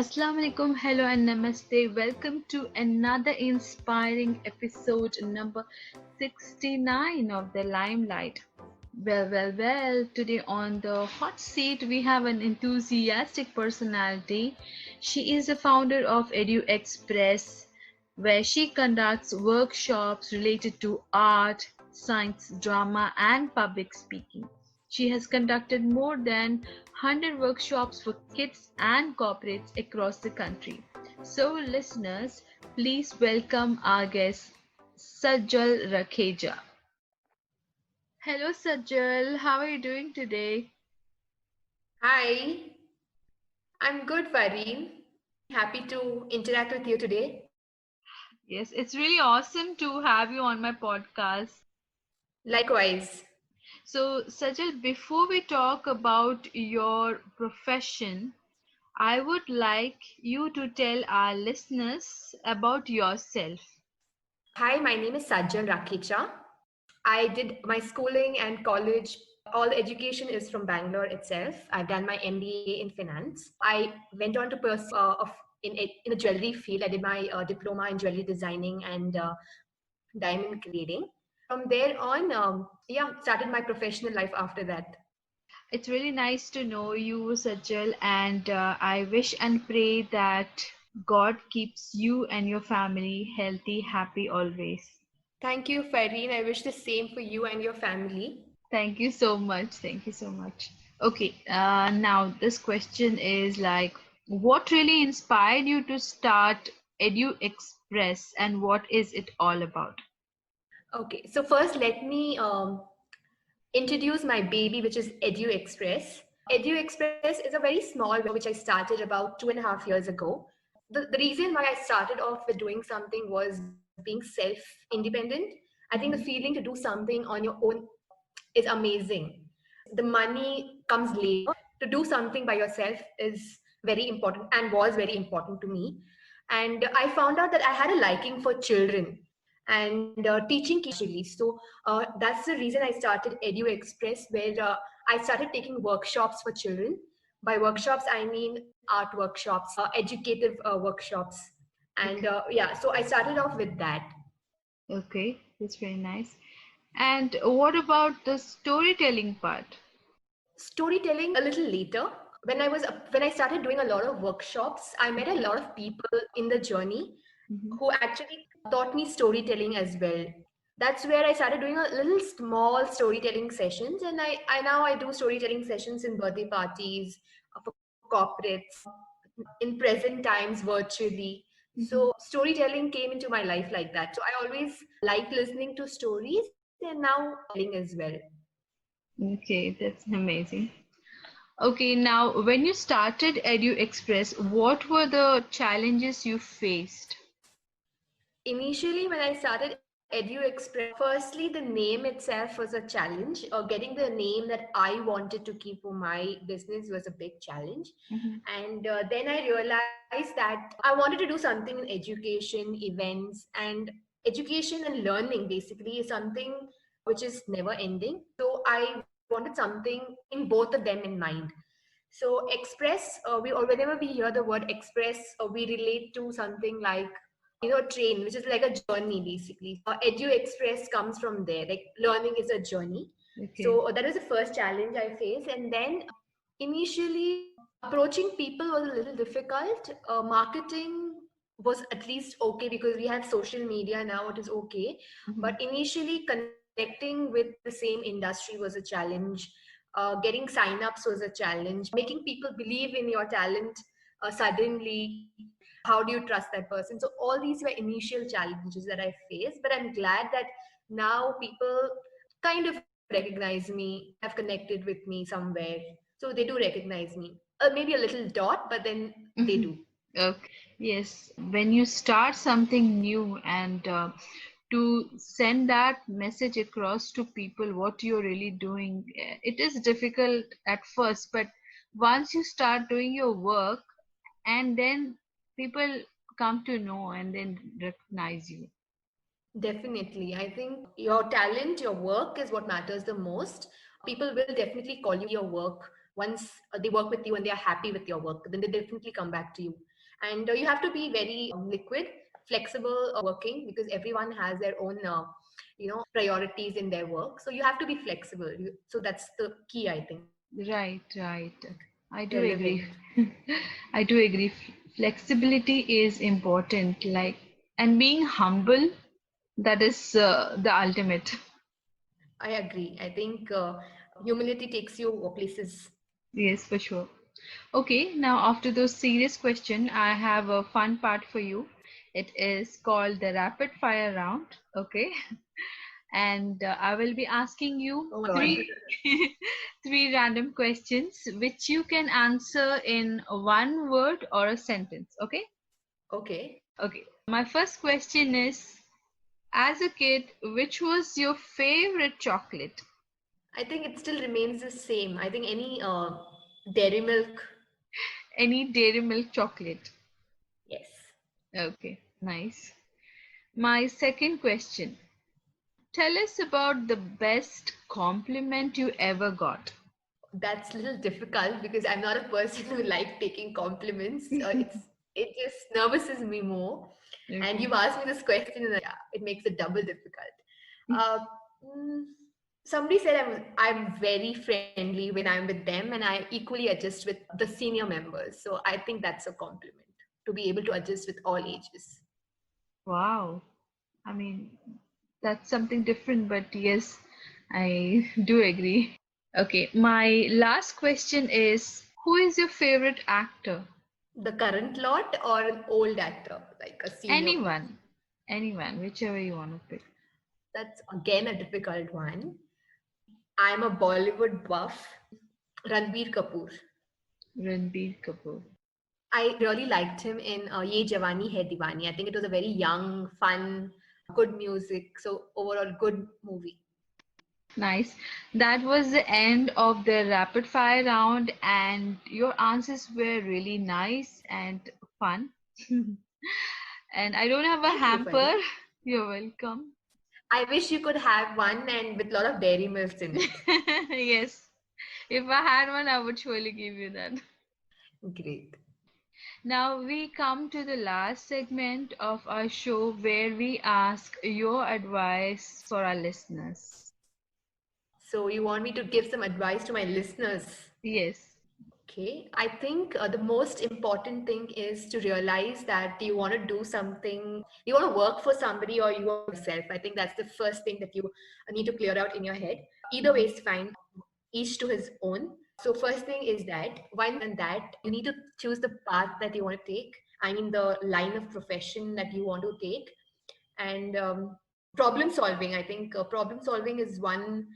Assalamu alaikum, hello and namaste. Welcome to another inspiring episode number 69 of the Limelight. Well, today on the hot seat we have an enthusiastic personality. She is the founder of EduExpress, where she conducts workshops related to art, science, drama, and public speaking. She has conducted more than 100 workshops for kids and corporates across the country. So, listeners, please welcome our guest, Sajjal Rakhecha. Hello, Sajjal. How are you doing today? Hi, I'm good, Fareen. Happy to interact with you today. Yes, it's really awesome to have you on my podcast. Likewise. So, Sajjal, before we talk about your profession, I would like you to tell our listeners about yourself. Hi, my name is Sajjal Rakhecha. I did my schooling and college. All the education is from Bangalore itself. I've done my MBA in finance. I went on to pursue in the jewelry field. I did my diploma in jewelry designing and diamond grading. From there on, started my professional life after that. It's really nice to know you, Sajjal, and I wish and pray that God keeps you and your family healthy, happy always. Thank you, Fareen. I wish the same for you and your family. Thank you so much. Thank you so much. Okay, now this question is like, what really inspired you to start Edu Express and what is it all about? Okay, so first let me introduce my baby, which is EduExpress. EduExpress is a very small website which I started about 2.5 years ago. The reason why I started off with doing something was being self-independent. I think the Mhm. feeling to do something on your own is amazing. The money comes later. To do something by yourself is very important and was very important to me. And I found out that I had a liking for children and teaching kids naturally. So that's the reason I started Edu Express, where I started taking workshops for children. By workshops, I mean art workshops, educative workshops. And Okay. so I started off with that. Okay, that's very nice. And what about the storytelling part? Storytelling a little later. When I started doing a lot of workshops, I met a lot of people in the journey Mhm. who actually taught me storytelling as well. That's where I started doing a little small storytelling sessions, and I now I do storytelling sessions in birthday parties, for corporates, in present times virtually. Mhm. So storytelling came into my life like that. So I always liked listening to stories, and now telling as well. Okay, that's amazing. Okay, now when you started Edu Express, what were the challenges you faced? Initially, when I started EduExpress, firstly, the name itself was a challenge. Getting the name that I wanted to keep for my business was a big challenge. Mhm. And then I realized that I wanted to do something in education, events, and education and learning basically is something which is never ending. So I wanted something in both of them in mind. So express, whenever we hear the word express, we relate to something like train, which is like a journey basically. Edu Express comes from there. Like learning is a journey. Okay. So that was the first challenge I faced, and then initially approaching people was a little difficult. Marketing was at least okay because we have social media now. It is okay, Mhm. but initially connecting with the same industry was a challenge. Getting sign-ups was a challenge. Making people believe in your talent suddenly. How do you trust that person? So all these were initial challenges that I faced, but I'm glad that now people kind of recognize me, have connected with me somewhere. So they do recognize me. Maybe a little dot, but then they Mhm. do. Okay. Yes, when you start something new and to send that message across to people what you're really doing, it is difficult at first, but once you start doing your work, and then people come to know and then recognize you. Definitely. I think your talent, your work is what matters the most. People will definitely call you your work once they work with you and they are happy with your work, then they definitely come back to you. And you have to be very liquid, flexible working, because everyone has their own priorities in their work. So you have to be flexible. So that's the key, I think, Right, right. I for do agree. living. I do agree. Flexibility is important, like, and being humble, that is the ultimate. I agree. I think humility takes you places. Yes, for sure. Okay, now after those serious questions, I have a fun part for you. It is called the rapid fire round. Okay, and I will be asking you Oh my god. three three random questions which you can answer in one word or a sentence. Okay. Okay. Okay. My first question is, as a kid, which was your favorite chocolate? I think it still remains the same. I think any dairy milk. Any Dairy Milk chocolate? Yes. Okay, nice. My second question. Tell us about the best compliment you ever got. That's a little difficult because I'm not a person who like taking compliments. It just nervouses me more. And Okay. you've asked me this question, and yeah, it makes it double difficult. Uh, mm, Somebody said I'm very friendly when I'm with them, and I equally adjust with the senior members. So I think that's a compliment, to be able to adjust with all ages. Wow. I mean, that's something different, but yes, I do agree. Okay, my last question is, who is your favorite actor? The current lot or an old actor, like a senior. Anyone. Anyone, whichever you want to pick. That's again a difficult one. I'm a Bollywood buff. Ranbir Kapoor. Ranbir Kapoor. I really liked him in Ye Jawani Hai Diwani. I think it was a very young, fun, good music. So overall, good movie. Nice. That was the end of the rapid fire round, and your answers were really nice and fun. And I don't have a Thank you, hamper. Fari. You're welcome. I wish you could have one and with a lot of dairy milks in it. Yes. If I had one, I would surely give you that. Great. Now we come to the last segment of our show where we ask your advice for our listeners. So you want me to give some advice to my listeners? Yes. Okay, I think the most important thing is to realize that you want to do something, you want to work for somebody or you want yourself. I think that's the first thing that you need to clear out in your head. Either way Mhm. is fine, each to his own. So, first thing is that once you've done that, you need to choose the path that you want to take. I mean, the line of profession that you want to take. And problem solving, I think problem solving is one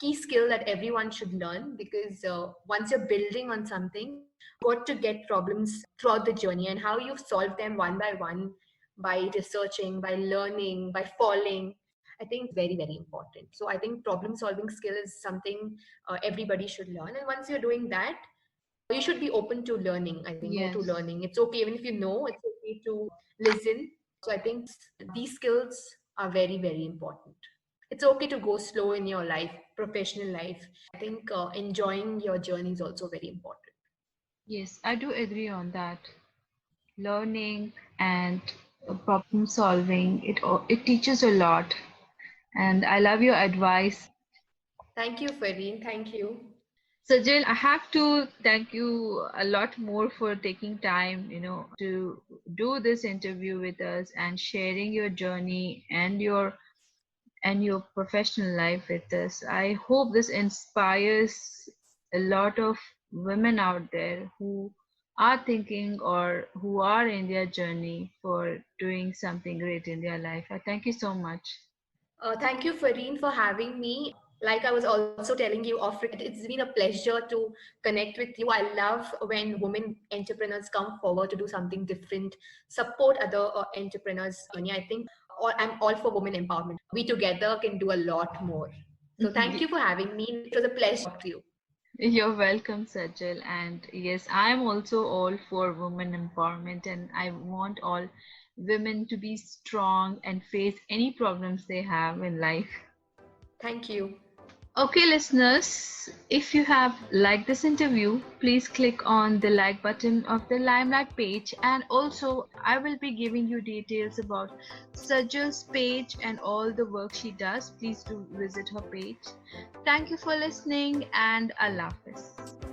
key skill that everyone should learn, because once you're building on something, got to get problems throughout the journey, and how you solve them one by one, by researching, by learning, by falling. I think it's very, very important. So I think problem solving skill is something everybody should learn. And once you're doing that, you should be open to learning. I think more to Yes. learning. It's okay, even if you know, it's okay to listen. So I think these skills are very, very important. It's okay to go slow in your life, professional life. I think enjoying your journey is also very important. Yes, I do agree on that. Learning and problem solving, it teaches a lot. And I love your advice. Thank you, Fareen. Thank you. Sajjal, I have to thank you a lot more for taking time, to do this interview with us and sharing your journey and your professional life with us. I hope this inspires a lot of women out there who are thinking or who are in their journey for doing something great in their life. I thank you so much. Thank you, Fareen, for having me. Like I was also telling you off record, it's been a pleasure to connect with you. I love when women entrepreneurs come forward to do something different, support other entrepreneurs' journey. I think I'm all for women empowerment. We together can do a lot more. So thank you for having me. It was a pleasure to talk to you. You're welcome, Sajjal. And yes, I'm also all for women empowerment, and I want all women to be strong and face any problems they have in life. Thank you. Okay, listeners, if you have liked this interview, please click on the like button of the Limelight page, and also I will be giving you details about Sajjal's page and all the work she does. Please do visit her page. Thank you for listening, and Allah Hafiz.